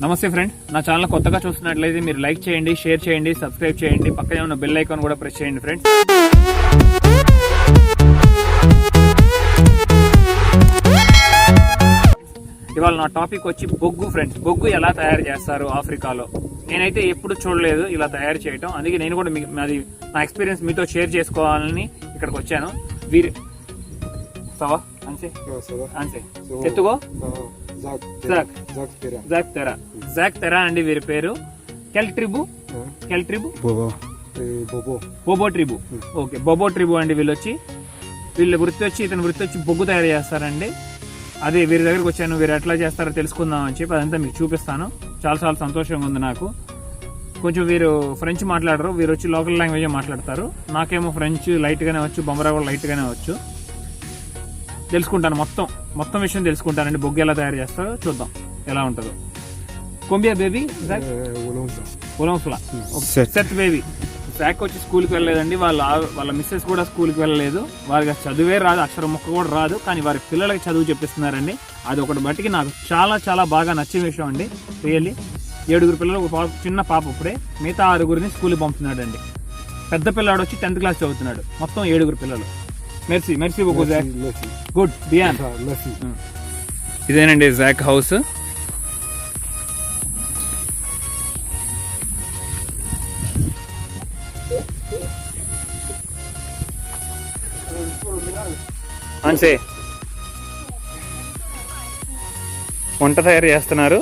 నమస్తే ఫ్రెండ్, నా ఛానల్ కొత్తగా చూస్తున్నట్లయితే మీరు లైక్ చేయండి, షేర్ చేయండి, సబ్స్క్రైబ్ చేయండి, పక్కనే ఉన్న బెల్ ఐకాన్ కూడా ప్రెస్ చేయండి ఫ్రెండ్స్. ఇవాళ నా టాపిక్ వచ్చి బొగ్గు ఫ్రెండ్స్. బొగ్గు ఎలా తయారు చేస్తారు ఆఫ్రికాలో. నేనైతే ఎప్పుడు చూడలేదు ఇలా తయారు చేయటం. అందుకే నేను కూడా అది నా ఎక్స్పీరియన్స్ మీతో షేర్ చేసుకోవాలని ఇక్కడికి వచ్చాను. వీరు సవా అంతే అంతే ఎత్తుగో జాక్ తెరా అండి వీరి పేరు. కెల్ ట్రిబు బోబో ట్రిబు. ఓకే, బోబో ట్రిబు అండి. వీళ్ళ వృత్తి వచ్చి ఇతని వృత్తి వచ్చి బొగ్గు తయారు చేస్తారండి. అదే వీరి దగ్గరకు వచ్చాను, వీరు ఎట్లా చేస్తారో తెలుసుకుందాం అని చెప్పి అదంతా మీకు చూపిస్తాను. చాలా సంతోషంగా ఉంది నాకు. కొంచెం వీరు ఫ్రెంచ్ మాట్లాడరు, వీరు వచ్చి లోకల్ లాంగ్వేజ్ మాట్లాడతారు. నాకేమో ఫ్రెంచ్ లైట్గానే వచ్చు, బొమ్మరా కూడా లైట్గానే వచ్చు. తెలుసుకుంటాను, మొత్తం విషయం తెలుసుకుంటానండి. బొగ్గు ఎలా తయారు చేస్తారో చూద్దాం ఎలా ఉంటుందో. కొంబియా బేబీ సెట్ బేబీ. జాక్ వచ్చి స్కూల్కి వెళ్ళలేదండి. వాళ్ళ మిస్సెస్ కూడా స్కూల్కి వెళ్ళలేదు. వారికి చదువే రాదు, అక్షరం ముక్క కూడా రాదు. కానీ వారి పిల్లలకి చదువు చెప్పిస్తున్నారండి. అది ఒకటి బట్టికి నాకు చాలా బాగా నచ్చే విషయం అండి. రియల్లీ 7 పిల్లలు, చిన్న పాప ఇప్పుడే, మిగతా 6 స్కూల్కి పంపుతున్నాడండి. పెద్ద పిల్లాడు వచ్చి 10th క్లాస్ చదువుతున్నాడు. మొత్తం 7 పిల్లలు. మెర్సీ బొగ్గు జాక్. Good Bjorn. ఇదేనండి జాక్ హౌస్. అంతే వంట తయారు చేస్తున్నారు.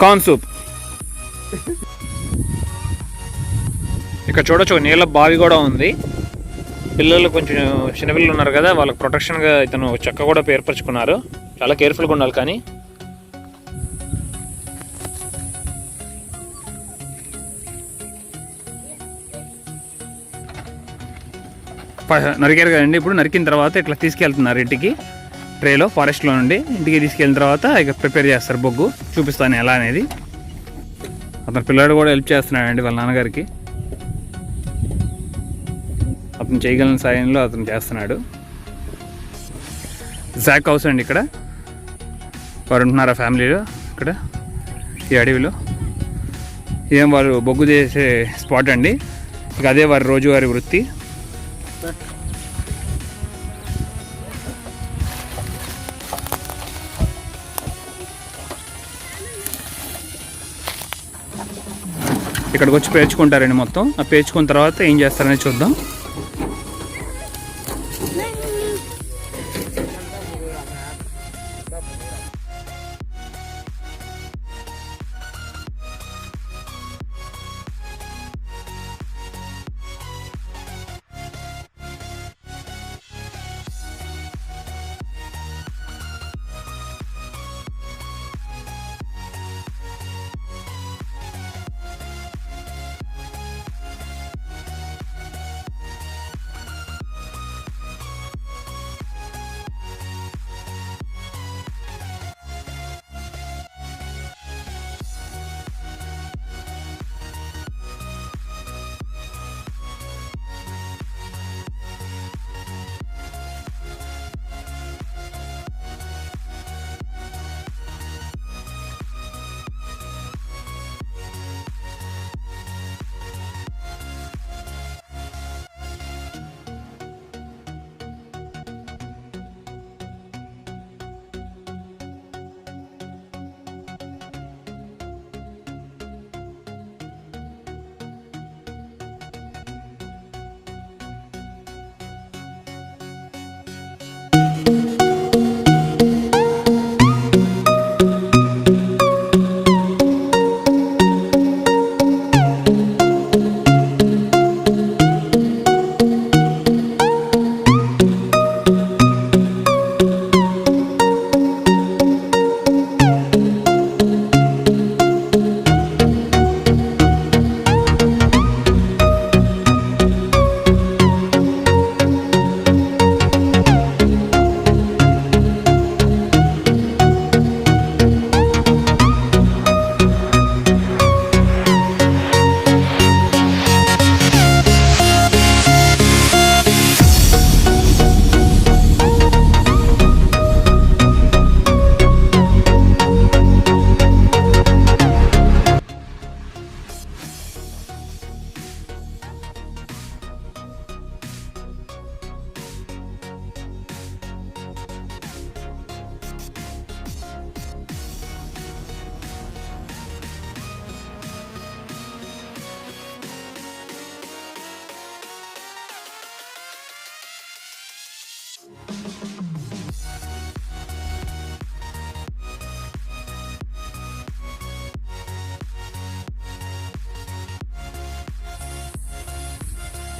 Corn soup. ఇక్కడ చూడొచ్చు నీళ్ళ బావి కూడా ఉంది. పిల్లలు కొంచెం చిన్నపిల్లలు ఉన్నారు కదా, వాళ్ళకి ప్రొటెక్షన్గా ఇతను చెక్క కూడా ఏర్పరచుకున్నారు. చాలా కేర్ఫుల్గా ఉండాలి. కానీ నరికారు కదండి. ఇప్పుడు నరికిన తర్వాత ఇట్లా తీసుకెళ్తున్నారు ఇంటికి. ట్రేలో ఫారెస్ట్లో నుండి ఇంటికి తీసుకెళ్ళిన తర్వాత ఇక ప్రిపేర్ చేస్తారు బొగ్గు. చూపిస్తాను ఎలా అనేది. అతను పిల్లాడు కూడా హెల్ప్ చేస్తున్నాడండి వాళ్ళ నాన్నగారికి. అతను చేయగలిగిన సాయంలో అతను చేస్తున్నాడు. జాక్ హౌస్ అండి. ఇక్కడ వారు ఉంటున్నారు ఆ ఫ్యామిలీలో. ఇక్కడ ఈ అడవిలో ఏం వారు బొగ్గు చేసే స్పాట్ అండి. ఇక అదే వారి రోజువారీ వృత్తి. ఇక్కడికి వచ్చి పేర్చుకుంటారండి మొత్తం. ఆ పేర్చుకున్న తర్వాత ఏం చేస్తారనేది చూద్దాం.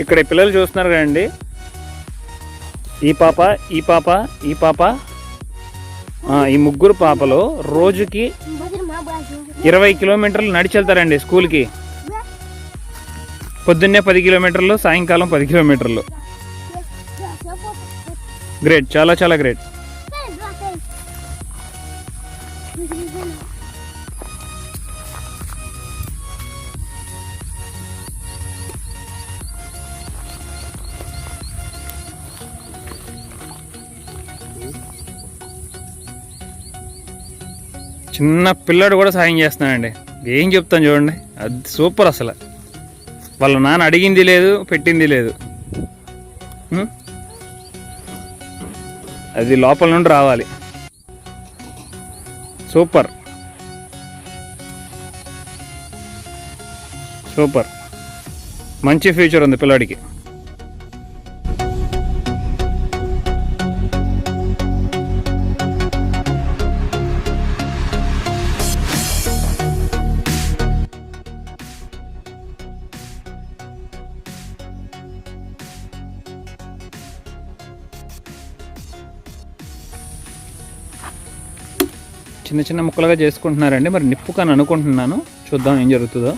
ఇక్కడ ఈ పిల్లలు చూస్తున్నారు కదండి, ఈ పాప ఈ పాప ఈ పాప ఈ ముగ్గురు పాపలు రోజుకి 20 కిలోమీటర్లు నడిచి వెళ్తారండి స్కూల్కి. పొద్దున్నే 10 కిలోమీటర్లు, సాయంకాలం 10 కిలోమీటర్లు. గ్రేట్, చాలా చాలా గ్రేట్. చిన్న పిల్లాడు కూడా సాయం చేస్తున్నాడండి. ఏం చెప్తాను చూడండి, అది సూపర్. అసలు వాళ్ళ నాన్న అడిగింది లేదు, పెట్టింది లేదు. అది లోపల నుండి రావాలి. సూపర్ సూపర్, మంచి ఫ్యూచర్ ఉంది పిల్లాడికి. చిన్న చిన్న ముక్కలుగా చేసుకుంటున్నారండి. మరి నిప్పు కానీ అనుకుంటున్నాను, చూద్దాం ఏం జరుగుతుందో.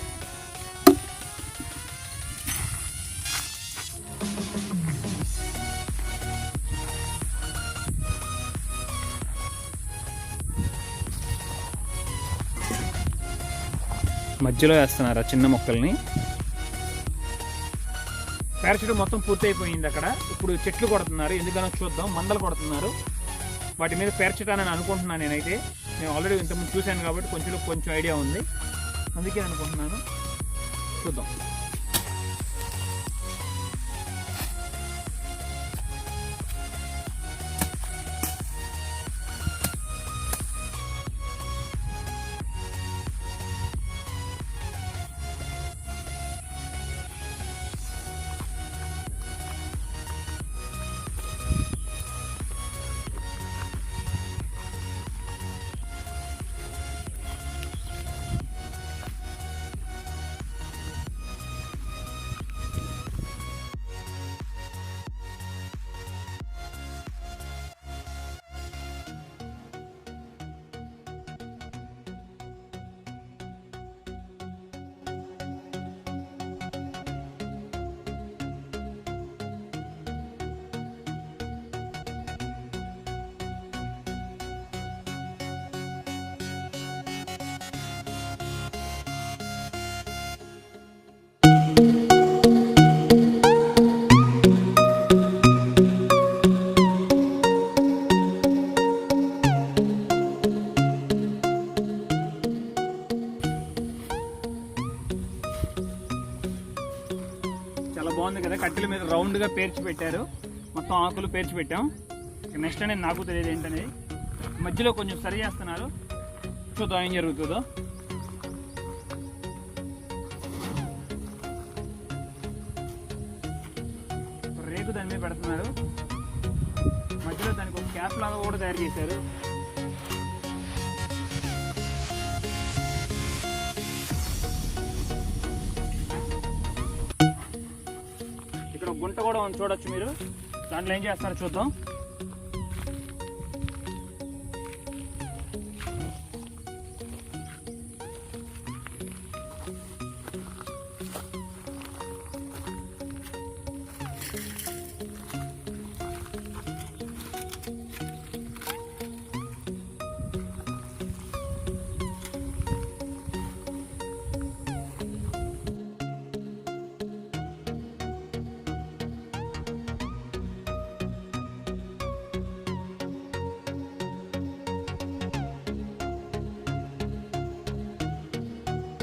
మధ్యలో వేస్తున్నారు ఆ చిన్న ముక్కల్ని. పారాషూట్ మొత్తం పూర్తి అయిపోయింది అక్కడ. ఇప్పుడు చెట్లు కొడుతున్నారు, ఎందుకనో చూద్దాం. మందలు కొడుతున్నారు, వాటి మీద పేర్చటానని అనుకుంటున్నాను నేనైతే. నేను ఆల్రెడీ ఇంతకుముందు చూశాను కాబట్టి కొంచెం ఐడియా ఉంది, అందుకే అనుకుంటున్నాను. చూద్దాం. బాగుంది కదా. కట్టెల మీద రౌండ్గా పేర్చి పెట్టారు, మొత్తం ఆకులు పేర్చి పెట్టాం. నెక్స్ట్ అనేది నాకు తెలియదు ఏంటనేది. మధ్యలో కొంచెం సరి చేస్తున్నారు, చూద్దాం ఏం జరుగుతుందో. రేకు దాని మీద పెడుతున్నారు, మధ్యలో దానికి ఒక క్యాప్ లాగా కూడా తయారు చేశారు. ఇక్కడ గుంట కూడా చూడొచ్చు మీరు. దాంట్లో ఏం చేస్తారో చూద్దాం.